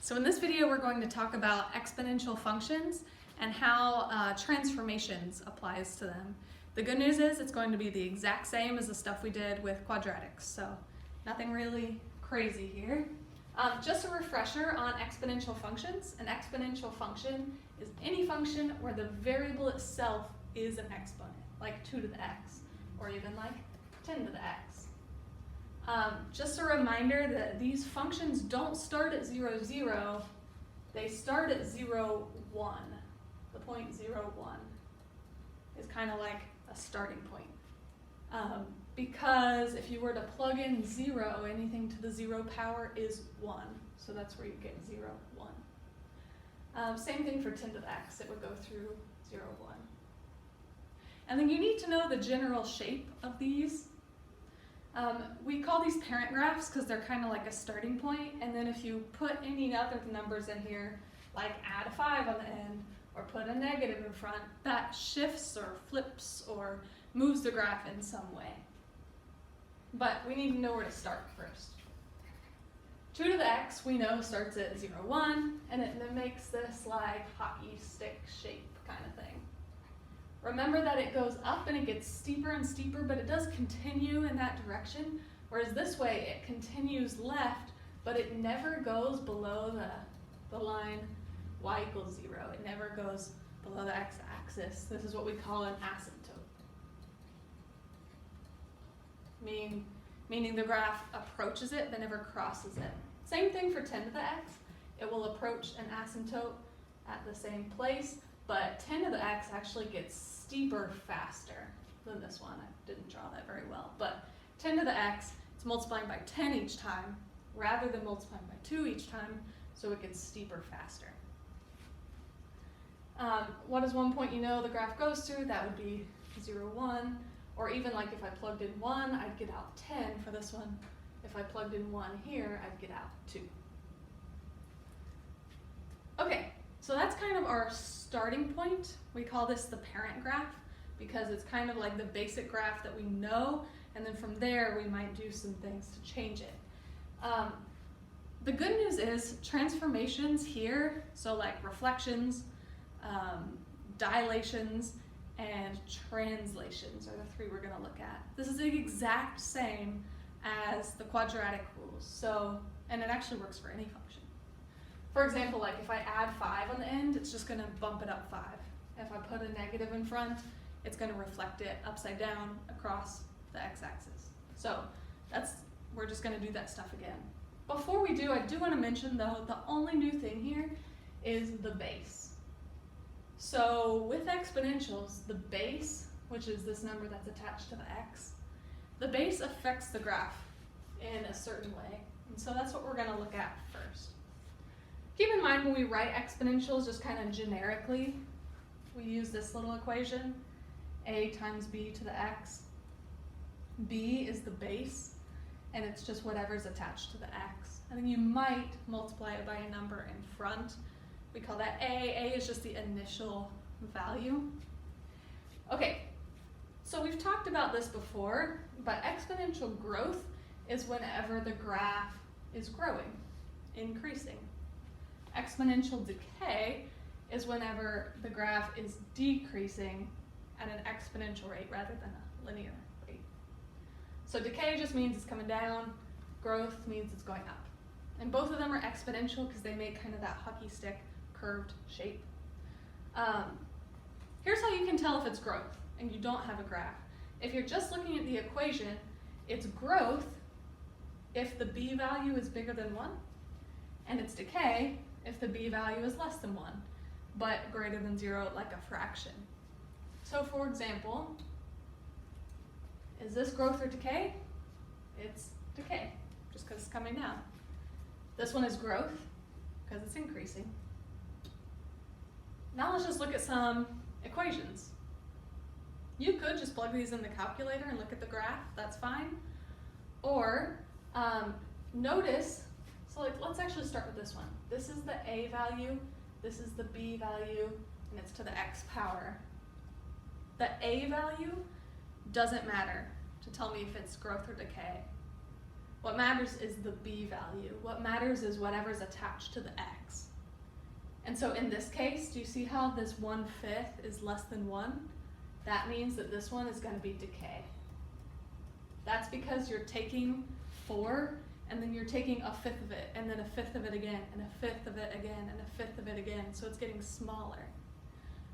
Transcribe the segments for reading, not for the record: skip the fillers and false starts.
So in this video, we're going to talk about exponential functions and how transformations applies to them. The good news is it's going to be the exact same as the stuff we did with quadratics, so nothing really crazy here. Just a refresher on exponential functions. An exponential function is any function where the variable itself is an exponent, like 2 to the x, or even like 10 to the x. Just a reminder that these functions don't start at 0, 0, they start at 0, 1. The point 0, 1 is kind of like a starting point. Because if you were to plug in 0, anything to the 0 power is 1. So that's where you get 0, 1. Same thing for 10 to the x, it would go through 0, 1. And then you need to know the general shape of these. We call these parent graphs because they're kind of like a starting point, and then if you put any other numbers in here, like add a 5 on the end, or put a negative in front, that shifts or flips or moves the graph in some way. But we need to know where to start first. 2 to the x, we know, starts at 0, 1, and it makes this like hockey stick shape kind of thing. Remember that it goes up and it gets steeper and steeper, but it does continue in that direction, whereas this way it continues left, but it never goes below the line y equals 0. It never goes below the x-axis. This is what we call an asymptote, meaning the graph approaches it but never crosses it. Same thing for 10 to the x. It will approach an asymptote at the same place, but 10 to the x actually gets steeper faster than this one. I didn't draw that very well, but 10 to the x, it's multiplying by 10 each time rather than multiplying by 2 each time, so it gets steeper faster. What is one point you know the graph goes through? That would be 0, 1, or even like if I plugged in 1, I'd get out 10 for this one. If I plugged in 1 here, I'd get out 2. Okay. So that's kind of our starting point. We call this the parent graph because it's kind of like the basic graph that we know, and then from there we might do some things to change it. The good news is transformations here, so like reflections, dilations, and translations are the 3 we're going to look at. This is the exact same as the quadratic rules, so, and it actually works for any function. For example, like if I add 5 on the end, it's just going to bump it up 5. If I put a negative in front, it's going to reflect it upside down across the x-axis. So we're just going to do that stuff again. Before we do, I do want to mention though, the only new thing here is the base. So with exponentials, the base, which is this number that's attached to the x, the base affects the graph in a certain way. And so that's what we're going to look at first. Keep in mind when we write exponentials just kind of generically, we use this little equation, a times b to the x. B is the base, and it's just whatever's attached to the x. And then you might multiply it by a number in front. We call that a. A is just the initial value. Okay, so we've talked about this before, but exponential growth is whenever the graph is growing, increasing. Exponential decay is whenever the graph is decreasing at an exponential rate rather than a linear rate. So decay just means it's coming down, growth means it's going up. And both of them are exponential because they make kind of that hockey stick curved shape. Here's how you can tell if it's growth and you don't have a graph. If you're just looking at the equation, it's growth if the b value is bigger than 1, and it's decay if the b value is less than 1, but greater than 0, like a fraction. So for example, is this growth or decay? It's decay, just because it's coming down. This one is growth, because it's increasing. Now let's just look at some equations. You could just plug these in the calculator and look at the graph, that's fine. Or notice, so like, let's actually start with this one. This is the a value, this is the b value, and it's to the x power. The a value doesn't matter to tell me if it's growth or decay. What matters is the b value. What matters is whatever's attached to the x. And so in this case, do you see how this 1/5 is less than 1? That means that this one is going to be decay. That's because you're taking 4, and then you're taking 1/5 of it, and then 1/5 of it again, and 1/5 of it again, and 1/5 of it again, so it's getting smaller.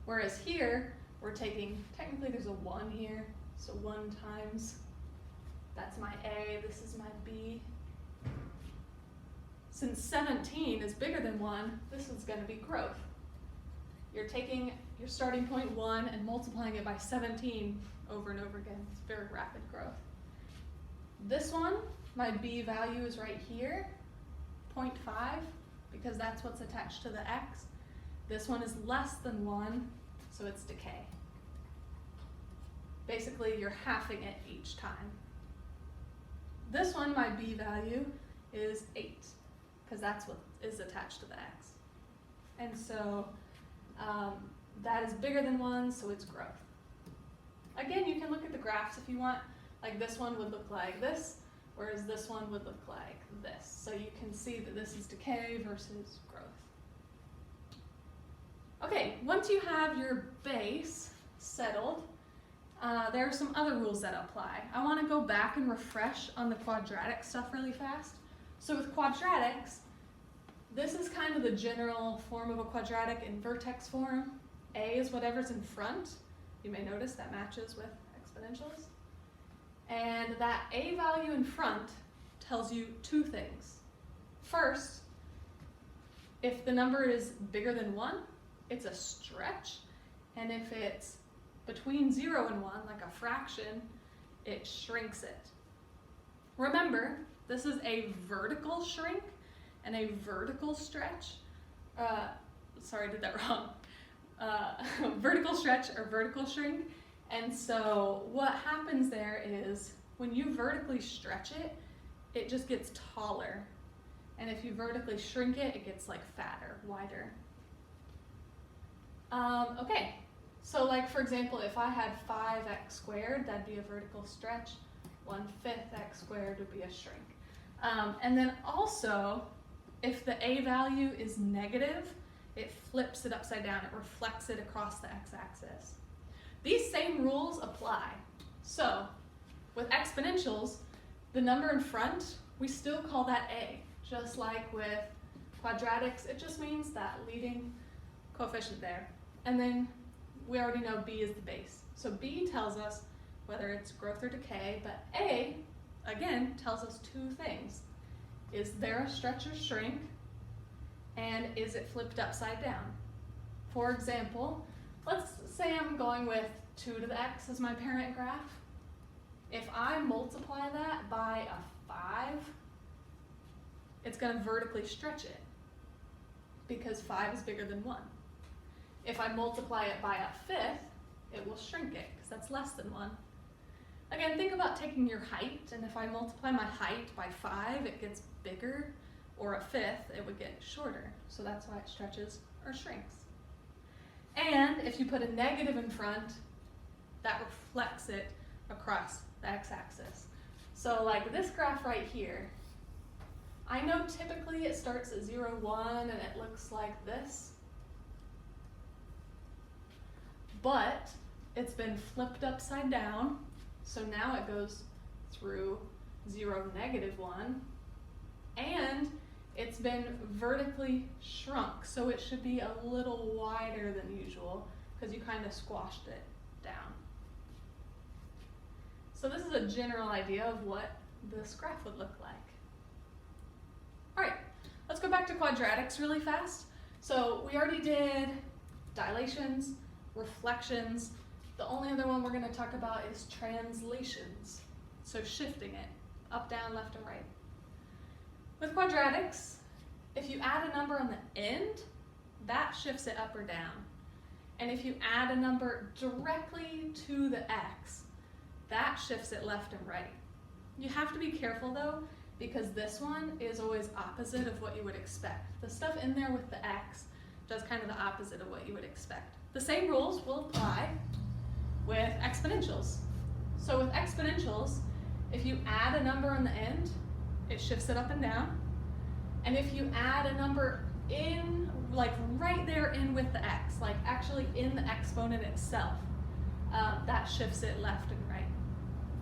Whereas here, we're taking, technically there's a 1 here, so 1 times, that's my A, this is my B. Since 17 is bigger than 1, this is going to be growth. You're taking your starting point 1 and multiplying it by 17 over and over again. It's very rapid growth. This one, my B value is right here, 0.5, because that's what's attached to the x. This one is less than 1, so it's decay. Basically, you're halving it each time. This one, my B value, is 8, because that's what is attached to the x. And so that is bigger than 1, so it's growth. Again, you can look at the graphs if you want. Like this one would look like this, whereas this one would look like this. So you can see that this is decay versus growth. Okay, once you have your base settled, there are some other rules that apply. I want to go back and refresh on the quadratic stuff really fast. So with quadratics, this is kind of the general form of a quadratic in vertex form. A is whatever's in front. You may notice that matches with exponentials. And that A value in front tells you 2 things. First, if the number is bigger than 1, it's a stretch. And if it's between 0 and 1, like a fraction, it shrinks it. Remember, this is a vertical shrink and a vertical stretch. Sorry, I did that wrong. Vertical stretch or vertical shrink. And so what happens there is when you vertically stretch it, it just gets taller. And if you vertically shrink it, it gets like fatter, wider. Okay, so like for example, if I had 5x squared, that'd be a vertical stretch. 1/5 x squared would be a shrink. And then also, if the A value is negative, it flips it upside down. It reflects it across the x-axis. These same rules apply. So with exponentials, the number in front, we still call that A. Just like with quadratics, it just means that leading coefficient there. And then we already know B is the base. So B tells us whether it's growth or decay, but A, again, tells us 2 things. Is there a stretch or shrink? And is it flipped upside down? For example, let's say I'm going with 2 to the x as my parent graph. If I multiply that by a 5, it's going to vertically stretch it because 5 is bigger than 1. If I multiply it by a 5th, it will shrink it because that's less than 1. Again, think about taking your height, and if I multiply my height by 5, it gets bigger, or a 5th, it would get shorter. So that's why it stretches or shrinks. And if you put a negative in front, that reflects it across the x-axis. So like this graph right here, I know typically it starts at 0, 1, and it looks like this. But it's been flipped upside down, so now it goes through 0, -1, and it's been vertically shrunk, so it should be a little wider than usual because you kind of squashed it down. So this is a general idea of what this graph would look like. All right, let's go back to quadratics really fast. So we already did dilations, reflections. The only other one we're going to talk about is translations, so shifting it up, down, left, and right. With quadratics, if you add a number on the end, that shifts it up or down. And if you add a number directly to the x, that shifts it left and right. You have to be careful though, because this one is always opposite of what you would expect. The stuff in there with the x does kind of the opposite of what you would expect. The same rules will apply with exponentials. So with exponentials, if you add a number on the end, it shifts it up and down. And if you add a number in, like right there in with the x, like actually in the exponent itself, that shifts it left and right.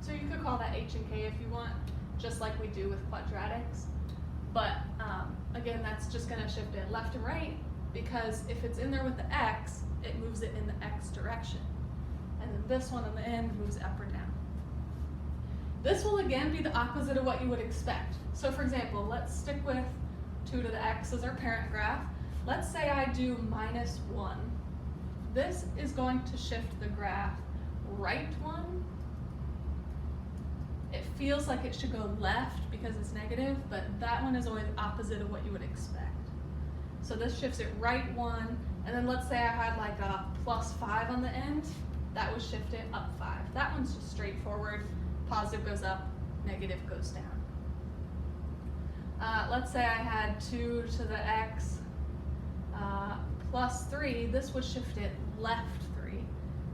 So you could call that h and k if you want, just like we do with quadratics. But again, that's just going to shift it left and right, because if it's in there with the x, it moves it in the x direction. And then this one on the end moves up or down. This will again be the opposite of what you would expect. So for example, let's stick with 2 to the x as our parent graph. Let's say I do -1. This is going to shift the graph right 1. It feels like it should go left because it's negative, but that one is always opposite of what you would expect. So this shifts it right 1, and then let's say I had like a +5 on the end, that would shift it up 5. That one's just straightforward. Positive goes up, negative goes down. Let's say I had 2 to the x +3, this would shift it left 3,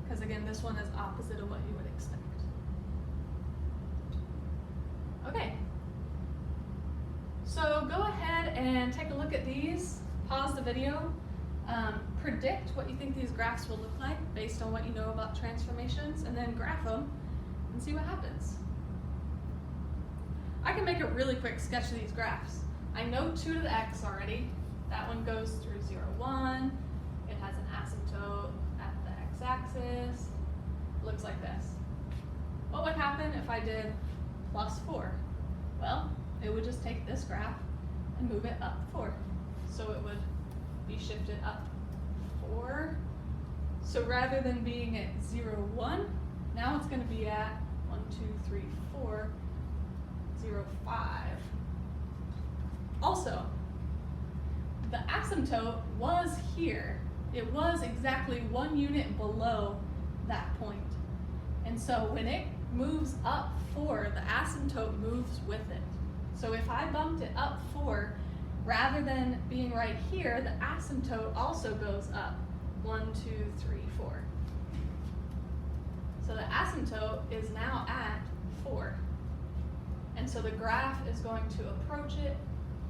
because again, this one is opposite of what you would expect. Okay, so go ahead and take a look at these, pause the video, predict what you think these graphs will look like based on what you know about transformations, and then graph them and see what happens. I can make a really quick sketch of these graphs. I know 2 to the x already. That one goes through 0, 1. It has an asymptote at the x-axis. Looks like this. What would happen if I did +4? Well, it would just take this graph and move it up 4. So it would be shifted up 4. So rather than being at 0, 1, now it's going to be at 1, 2, 3, 4, 0, 5. Also, the asymptote was here. It was exactly 1 unit below that point. And so when it moves up 4, the asymptote moves with it. So if I bumped it up 4, rather than being right here, the asymptote also goes up 1, 2, 3, 4. So the asymptote is now at 4. And so the graph is going to approach it,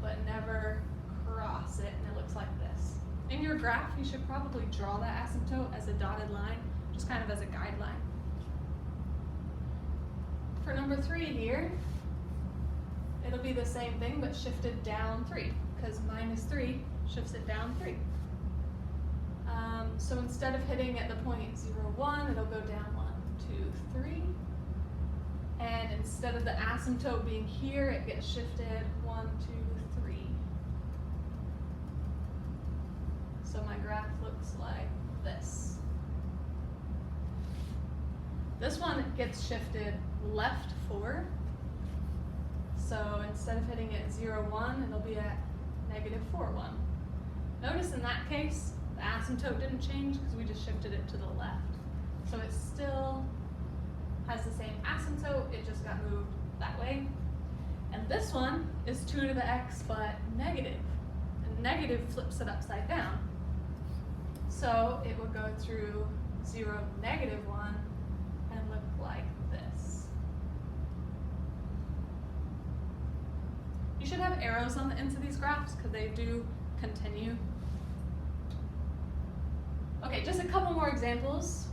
but never cross it, and it looks like this. In your graph, you should probably draw that asymptote as a dotted line, just kind of as a guideline. For number 3 here, it'll be the same thing, but shifted down 3, because -3 shifts it down 3. So instead of hitting at the point 0, 1, it'll go down 1, 2, 3. And instead of the asymptote being here, it gets shifted 1, 2, 3. So my graph looks like this. This one gets shifted left 4. So instead of hitting at 0, 1, it'll be at -4, 1. Notice in that case, the asymptote didn't change because we just shifted it to the left. So it still has the same asymptote, it just got moved that way. And this one is 2 to the x, but negative. And negative flips it upside down. So it would go through 0, -1, and look like this. You should have arrows on the ends of these graphs because they do continue. Okay, just a couple more examples.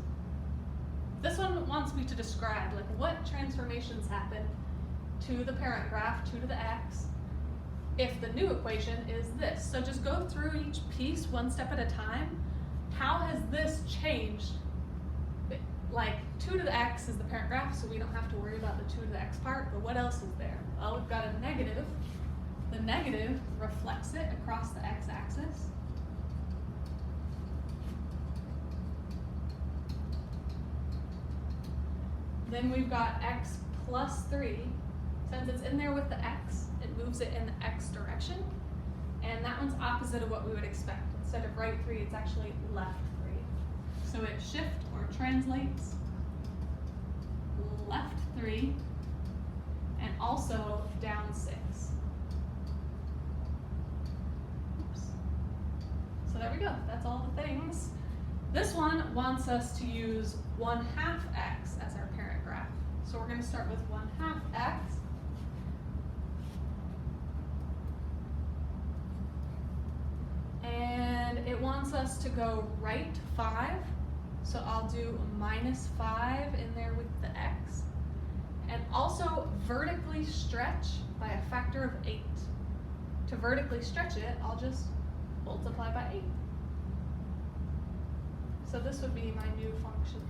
This one wants me to describe like what transformations happen to the parent graph, 2 to the x, if the new equation is this. So just go through each piece one step at a time. How has this changed? Like 2 to the x is the parent graph, so we don't have to worry about the 2 to the x part, but what else is there? Well, we've got a negative. The negative reflects it across the x-axis. Then we've got x +3. Since it's in there with the x, it moves it in the x direction. And that one's opposite of what we would expect. Instead of right 3, it's actually left 3. So it shifts or translates left 3 and also down 6. Oops. So there we go. That's all the things. This one wants us to use 1/2 x as our parent graph. So we're going to start with 1/2 x. wants us to go right 5, so I'll do -5 in there with the x. And also vertically stretch by a factor of 8. To vertically stretch it, I'll just multiply by 8. So this would be my new function